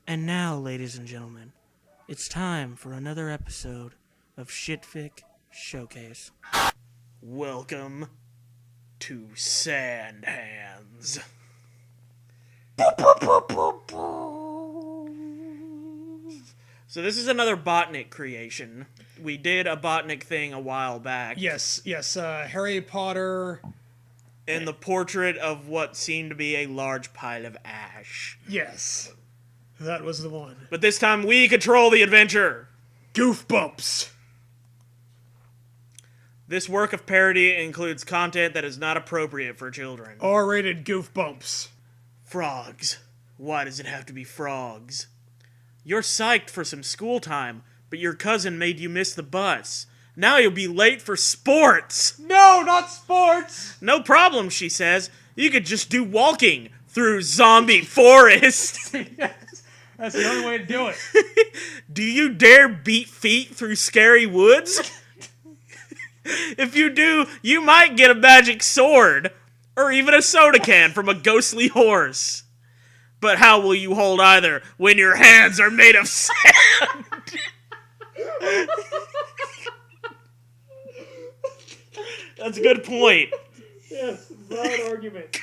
And now, ladies and gentlemen, it's time for another episode of Shitfic Showcase. Welcome to Sand Hands. So this is another BOTNIK creation. We did a BOTNIK thing a while back. Yes. Harry Potter. And the portrait of what seemed to be a large pile of ash. Yes. That was the one. But this time we control the adventure. GOOSEBUMPS. This work of parody includes content that is not appropriate for children. R-rated GOOSEBUMPS. Frogs. Why does it have to be frogs? You're psyched for some school time, but your cousin made you miss the bus. Now you'll be late for sports. No, not sports. No problem, she says. You could just do walking through zombie forest. Yes, that's the only way to do it. Do you dare beat feet through scary woods? If you do, you might get a magic sword, or even a soda can from a ghostly horse. But how will you hold either when your hands are made of sand? That's a good point. Yes, valid argument.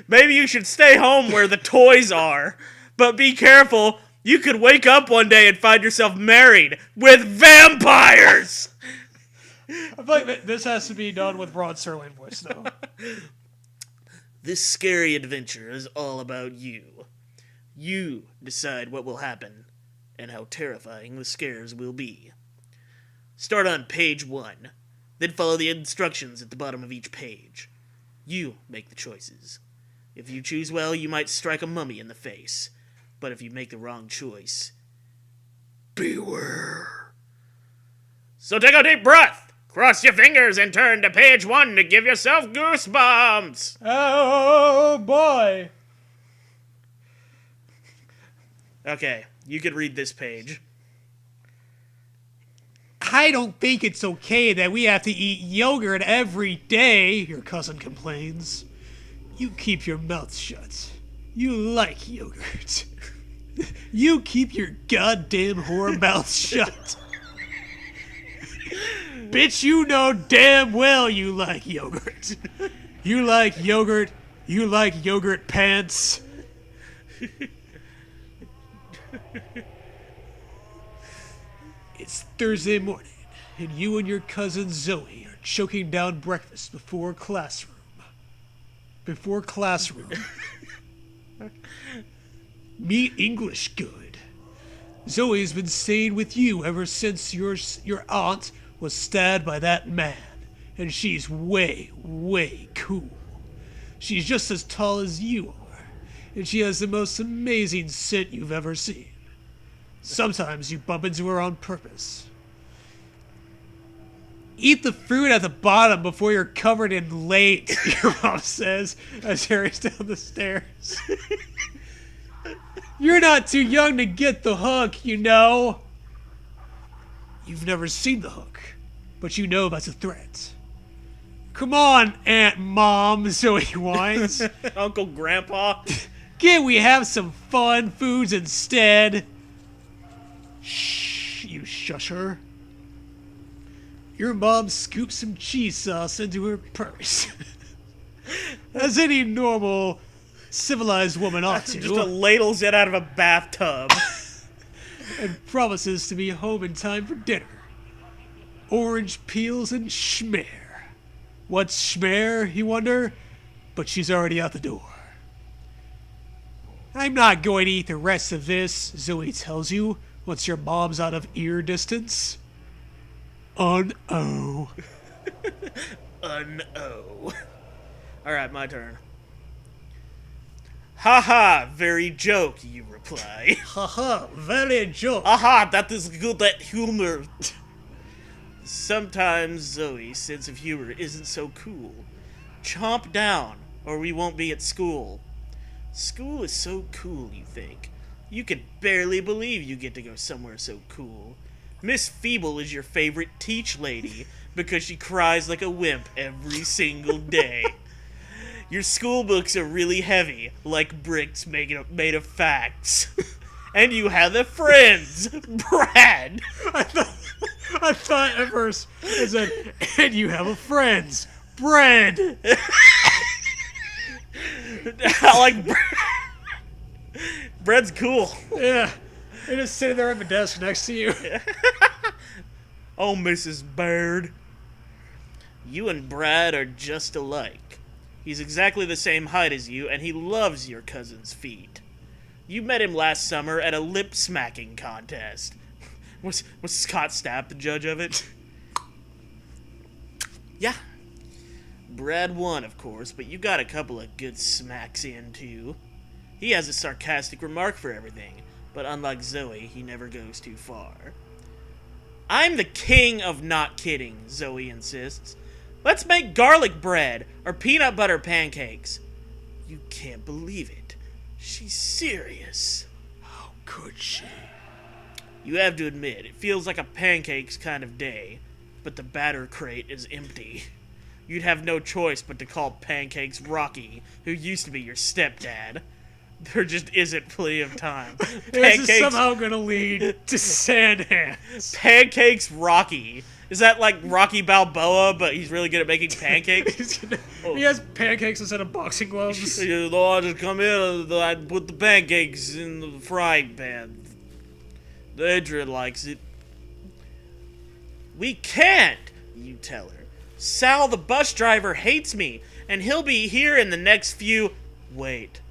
Maybe you should stay home where the toys are. But be careful, you could wake up one day and find yourself married with vampires! I feel like this has to be done with Rod Serling voice, though. This scary adventure is all about you. You decide what will happen and how terrifying the scares will be. Start on page 1, then follow the instructions at the bottom of each page. You make the choices. If you choose well, you might strike a mummy in the face. But if you make the wrong choice, beware. So take a deep breath, cross your fingers, and turn to page 1 to give yourself goosebumps. Oh, boy. Okay, you could read this page. I don't think it's okay that we have to eat yogurt every day, your cousin complains. You keep your mouth shut. You like yogurt. You keep your goddamn whore mouth shut. Bitch, you know damn well you like yogurt. You like yogurt. You like yogurt pants. It's Thursday morning, and you and your cousin Zoe are choking down breakfast before classroom. Meet English good. Zoe's been staying with you ever since your aunt was stabbed by that man, and she's way, way cool. She's just as tall as you are, and she has the most amazing scent you've ever seen. Sometimes you bump into her on purpose. Eat the fruit at the bottom before you're covered in late, your mom says as Harry's down the stairs. You're not too young to get the hook, you know. You've never seen the hook, but you know that's a threat. Come on, Aunt Mom, Zoe whines. Uncle Grandpa. Can't we have some fun foods instead? Shh, you shush her. Your mom scoops some cheese sauce into her purse. As any normal, civilized woman ought to. Just ladles it out of a bathtub. And promises to be home in time for dinner. Orange peels and schmear. What's schmear, you wonder? But she's already out the door. I'm not going to eat the rest of this, Zoe tells you, once your mom's out of ear distance. Un-oh. Un-oh. Alright, my turn. Ha-ha, very joke, you reply. Ha-ha, very joke. Aha, that is good at humor. Sometimes Zoe's sense of humor isn't so cool. Chomp down, or we won't be at school. School is so cool, you think. You can barely believe you get to go somewhere so cool. Miss Feeble is your favorite teach lady because she cries like a wimp every single day. Your school books are really heavy, like bricks made of facts. And you have the friends, Brad. I thought at first it said, and you have a friends, bread. I like Bread's cool. Yeah. They're just sitting there at the desk next to you. Oh, Mrs. Baird. You and Brad are just alike. He's exactly the same height as you, and he loves your cousin's feet. You met him last summer at a lip-smacking contest. Was Scott Stapp the judge of it? Yeah. Brad won, of course, but you got a couple of good smacks in, too. He has a sarcastic remark for everything, but unlike Zoe, he never goes too far. I'm the king of not kidding, Zoe insists. Let's make garlic bread or peanut butter pancakes. You can't believe it. She's serious. How could she? You have to admit, it feels like a pancakes kind of day, but the batter crate is empty. You'd have no choice but to call Pancakes Rocky, who used to be your stepdad. There just isn't plenty of time. This is somehow gonna lead to sand hands. Pancakes Rocky. Is that like Rocky Balboa, but he's really good at making pancakes? He has pancakes instead of boxing gloves. I just come in and I put the pancakes in the frying pan. Adrian likes it. We can't, you tell her. Sal the bus driver hates me, and he'll be here in the next few... Wait,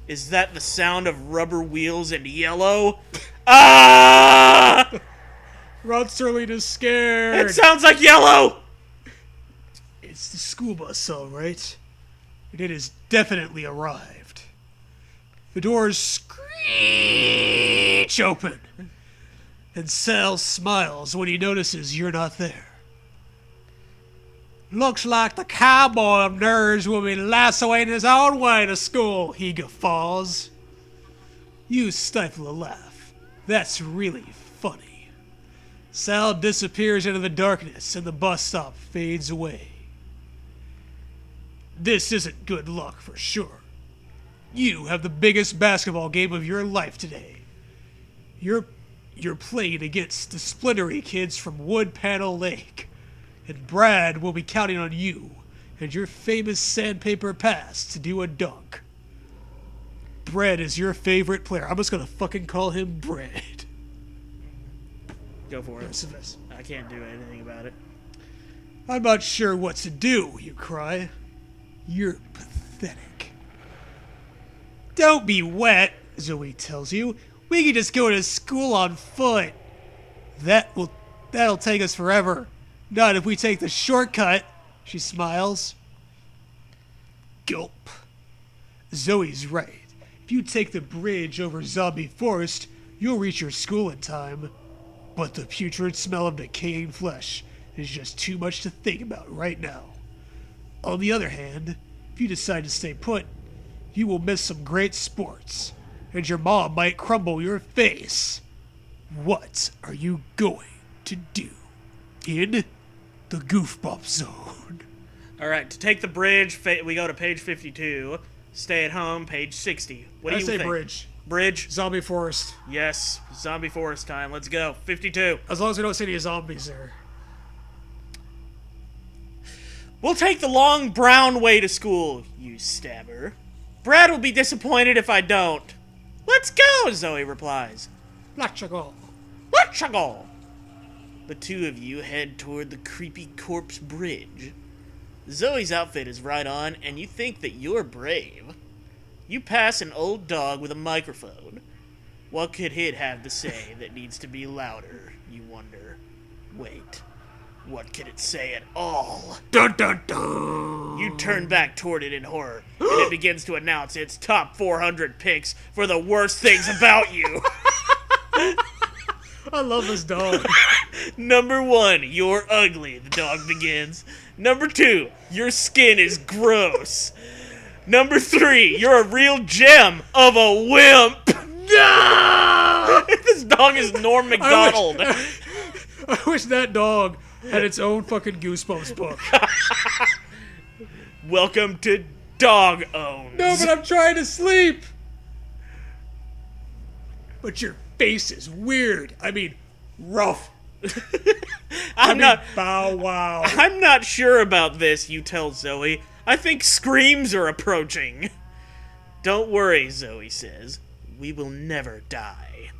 is that the sound of rubber wheels and yellow? Ah! Rod Sterling is scared. It sounds like yellow! It's the school bus, all right. And it has definitely arrived. The doors screech open. And Sal smiles when he notices you're not there. Looks like the cowboy of nerds will be lassoing his own way to school, he guffaws. You stifle a laugh. That's really funny. Sal disappears into the darkness and the bus stop fades away. This isn't good luck for sure. You have the biggest basketball game of your life today. You're playing against the splintery kids from Wood Panel Lake. And Brad will be counting on you and your famous sandpaper pass to do a dunk. Brad is your favorite player. I'm just gonna fucking call him Brad. Go for it. I can't do anything about it. I'm not sure what to do, you cry. You're pathetic. Don't be wet, Zoe tells you. We can just go to school on foot. That'll take us forever. Not if we take the shortcut, she smiles. Gulp. Zoe's right. If you take the bridge over Zombie Forest, you'll reach your school in time. But the putrid smell of decaying flesh is just too much to think about right now. On the other hand, if you decide to stay put, you will miss some great sports, and your mom might crumble your face. What are you going to do in the Goosebump Zone? All right, to take the bridge, we go to page 52. Stay at home, page 60. What do you think? Bridge. Bridge? Zombie Forest. Yes, Zombie Forest time. Let's go. 52. As long as we don't see any zombies there. We'll take the long brown way to school, you stabber. Brad will be disappointed if I don't. Let's go, Zoe replies. Let's go. Let's go. The two of you head toward the creepy corpse bridge. Zoe's outfit is right on, and you think that you're brave. You pass an old dog with a microphone. What could it have to say that needs to be louder, you wonder? Wait, what could it say at all? Dun dun dun! You turn back toward it in horror, and it begins to announce its top 400 picks for the worst things about you. I love this dog. Number 1, you're ugly, the dog begins. Number 2, your skin is gross. Number 3, you're a real gem of a wimp. No! This dog is Norm Macdonald. I wish that dog had its own fucking Goosebumps book. Welcome to dog owns. No, but I'm trying to sleep. But your face is weird. I mean, rough. I'm not. Bow wow. I'm not sure about this, you tell Zoe. I think screams are approaching. Don't worry, Zoe says. We will never die.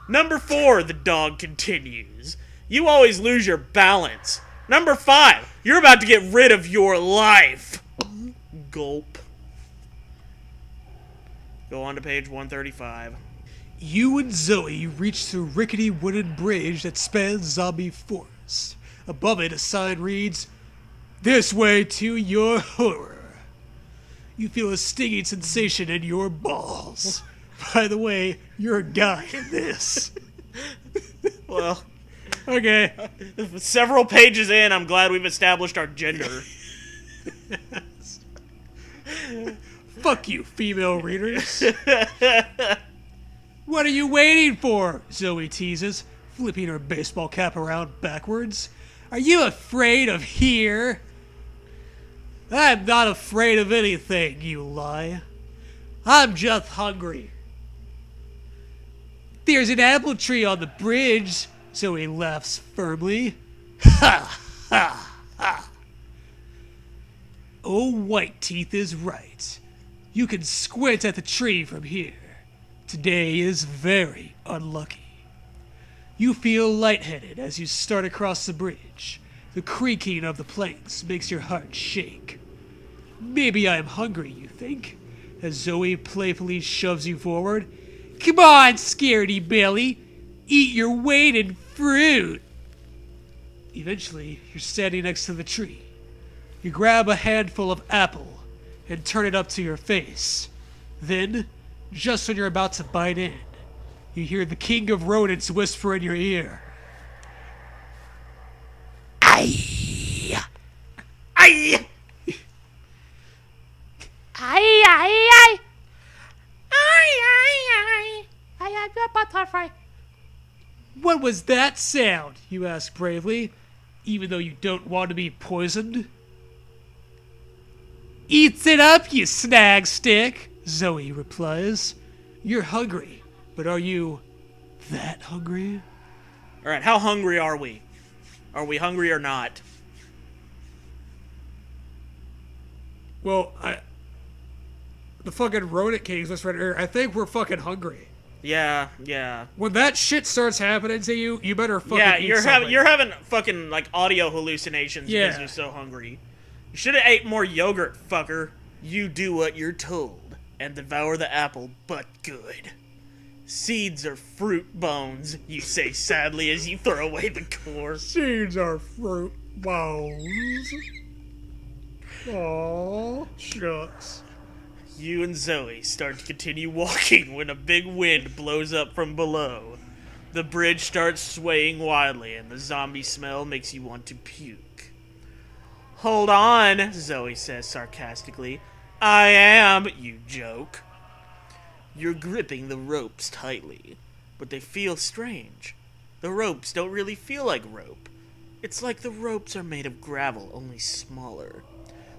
Number 4, the dog continues. You always lose your balance. Number 5, you're about to get rid of your life. Gulp. Go on to page 135. You and Zoe reach the rickety wooden bridge that spans Zombie Forest. Above it, a sign reads, "This way to your horror." You feel a stinging sensation in your balls. By the way, you're a guy in this. Well, Okay. several pages in, I'm glad we've established our gender. Fuck you, female readers. What are you waiting for? Zoe teases, flipping her baseball cap around backwards. Are you afraid of here? I'm not afraid of anything, you lie. I'm just hungry. There's an apple tree on the bridge, Zoe laughs firmly. Ha, ha, ha. Oh, White Teeth is right. You can squint at the tree from here. Today is very unlucky. You feel lightheaded as you start across the bridge. The creaking of the planks makes your heart shake. Maybe I'm hungry, you think, as Zoe playfully shoves you forward. Come on, scaredy Billy. Eat your weight in fruit. Eventually, you're standing next to the tree. You grab a handful of apple and turn it up to your face. Then, just when you're about to bite in, you hear the king of rodents whisper in your ear. Aye! Aye! Aye, aye, aye! Aye, aye, aye! I got butterfly. What was that sound? You ask bravely, even though you don't want to be poisoned. Eats it up, you snag stick, Zoe replies. You're hungry, but are you that hungry? Alright, how hungry are we? Are we hungry or not? Well, the fucking rodent kings, let's right here. I think we're fucking hungry. Yeah. When that shit starts happening to you, you better fucking Yeah, eat you're something. having fucking like audio hallucinations because Yeah. you're so hungry. You should have ate more yogurt, fucker. You do what you're told and devour the apple, but good. Seeds are fruit bones, you say sadly as you throw away the core. Seeds are fruit bones. Aww, shucks. You and Zoe start to continue walking when a big wind blows up from below. The bridge starts swaying wildly and the zombie smell makes you want to puke. Hold on, Zoe says sarcastically. I am, you joke. You're gripping the ropes tightly, but they feel strange. The ropes don't really feel like rope. It's like the ropes are made of gravel, only smaller.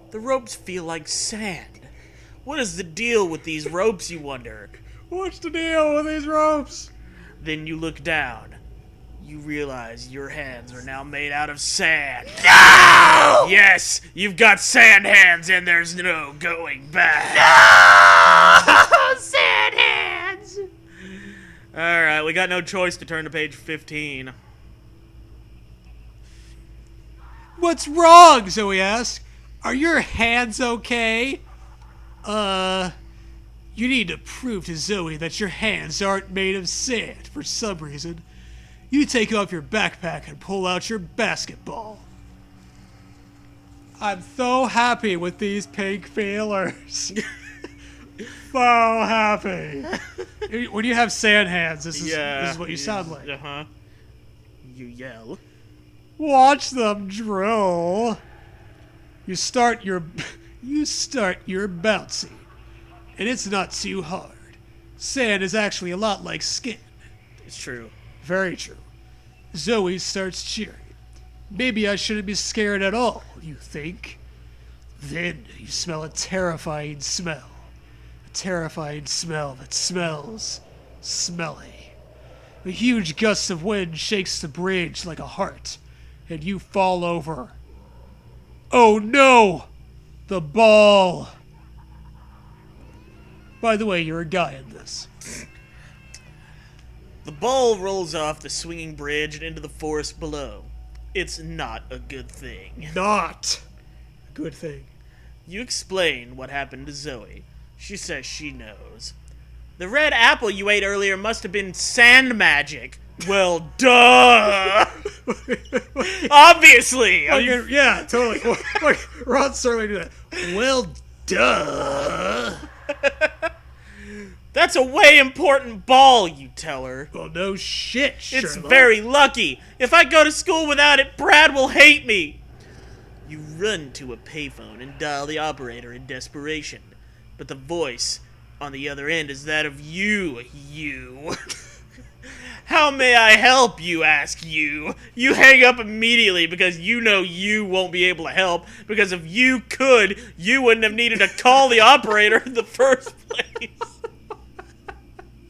The ropes feel like sand. What is the deal with these ropes, you wonder? What's the deal with these ropes? Then you look down. You realize your hands are now made out of sand. No! Yes, you've got sand hands and there's no going back. No! Sand hands! Alright, we got no choice to turn to page 15. What's wrong? Zoe asks. Are your hands okay? You need to prove to Zoe that your hands aren't made of sand for some reason. You take off your backpack and pull out your basketball. I'm so happy with these pink feelers. So happy. When you have sand hands, this is what you sound like. Uh-huh. You yell. Watch them drill. You start your bouncing, and it's not too hard. Sand is actually a lot like skin. It's true. Very true. Zoe starts cheering. Maybe I shouldn't be scared at all, you think. Then you smell a terrifying smell. A terrifying smell that smells smelly. A huge gust of wind shakes the bridge like a heart, and you fall over. Oh no! The ball! By the way, you're a guy in this. The ball rolls off the swinging bridge and into the forest below. It's not a good thing. Not a good thing. You explain what happened to Zoe. She says she knows. The red apple you ate earlier must have been sand magic. Well, duh! Obviously! Yeah, totally. Rod Serling did that. Well, duh! That's a way important ball, you tell her. Well, no shit, Sherlock. It's very lucky. If I go to school without it, Brad will hate me. You run to a payphone and dial the operator in desperation. But the voice on the other end is that of you. How may I help, you ask you. You hang up immediately because you know you won't be able to help, because if you could, you wouldn't have needed to call the operator in the first place.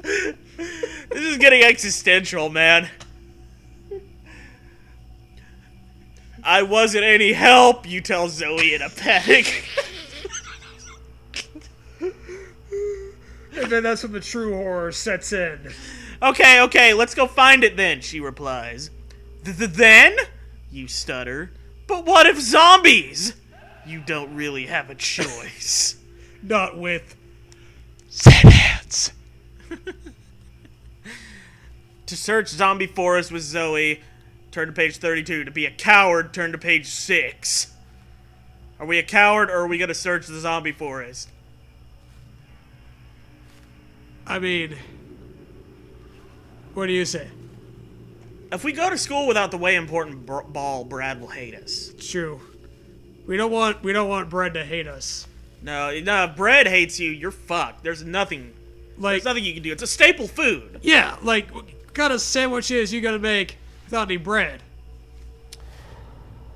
This is getting existential, man. I wasn't any help, you tell Zoe in a panic. And then that's when the true horror sets in. Okay, let's go find it then, she replies. Then? You stutter. But what if zombies? You don't really have a choice. Not with sad hands. To search zombie forest with Zoe, turn to page 32. To be a coward, turn to page 6. Are we a coward, or are we going to search the zombie forest? I mean, what do you say? If we go to school without the way important ball, Brad will hate us. True. We don't want Brad to hate us. No, if Brad hates you, you're fucked. There's nothing you can do. It's a staple food. Yeah, like, what kind of sandwiches you gonna make without any bread?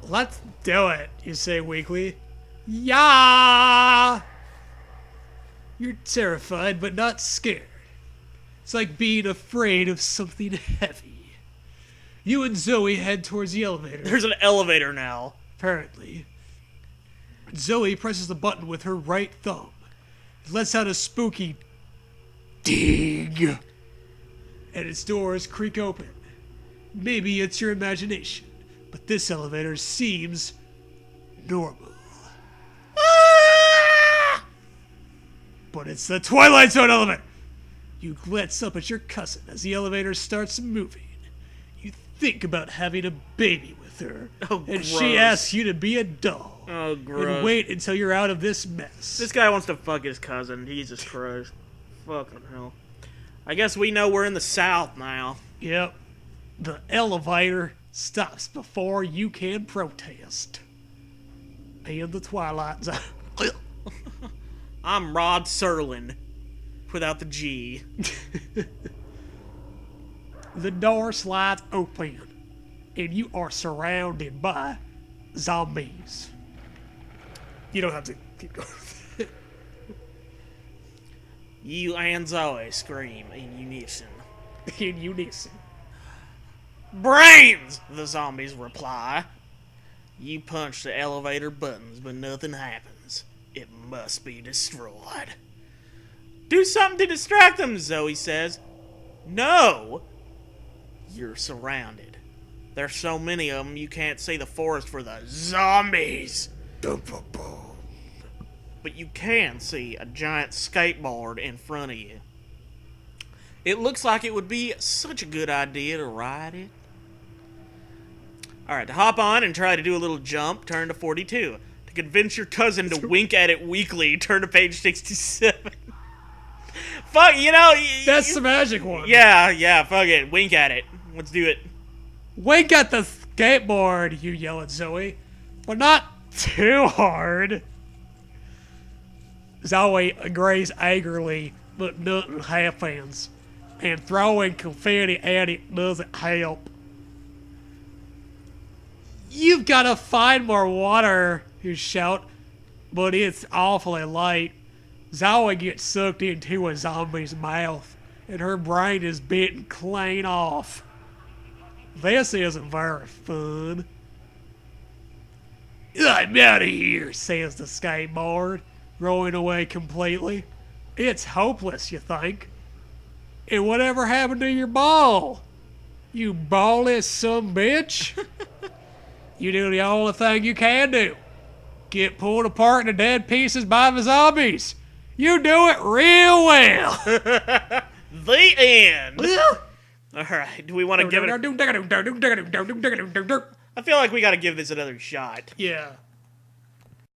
Let's do it, you say weakly. Yeah! You're terrified, but not scared. It's like being afraid of something heavy. You and Zoe head towards the elevator. There's an elevator now. Apparently. Zoe presses the button with her right thumb. It lets out a spooky ding. And its doors creak open. Maybe it's your imagination, but this elevator seems normal. But it's the Twilight Zone elevator! You glance up at your cousin as the elevator starts moving. You think about having a baby with her. Oh, and gross. She asks you to be a doll. Oh, gross. And wait until you're out of this mess. This guy wants to fuck his cousin. Jesus Christ. Fucking hell. I guess we know we're in the South now. Yep. The elevator stops before you can protest. And the Twilight Zone. I'm Rod Serling. Without the G. The door slides open. And you are surrounded by zombies. You don't have to keep going. You and Zoe scream in unison. In unison. Brains! The zombies reply. You punch the elevator buttons, but nothing happens. It must be destroyed. Do something to distract them, Zoe says. No! You're surrounded. There's so many of them you can't see the forest for the zombies. But you can see a giant skateboard in front of you. It looks like it would be such a good idea to ride it. Alright, to hop on and try to do a little jump, turn to 42. To convince your cousin to wink at it weekly, turn to page 67. Fuck, you know... That's the magic one. Yeah, fuck it. Wink at it. Let's do it. Wink at the skateboard, you yell at Zoe. But not too hard. Zoe agrees angrily, but nothing happens. And throwing confetti at it doesn't help. You've got to find more water, you shout. but it's awfully late. Zoe gets sucked into a zombie's mouth, and her brain is bitten clean off. This isn't very fun. I'm out of here, says the skateboard, rolling away completely. It's hopeless, you think. And whatever happened to your ball? You ballless son bitch? You do the only thing you can do. Get pulled apart into dead pieces by the zombies. You do it real well. The end. All right. Do we want to give it? I feel like we got to give this another shot. Yeah.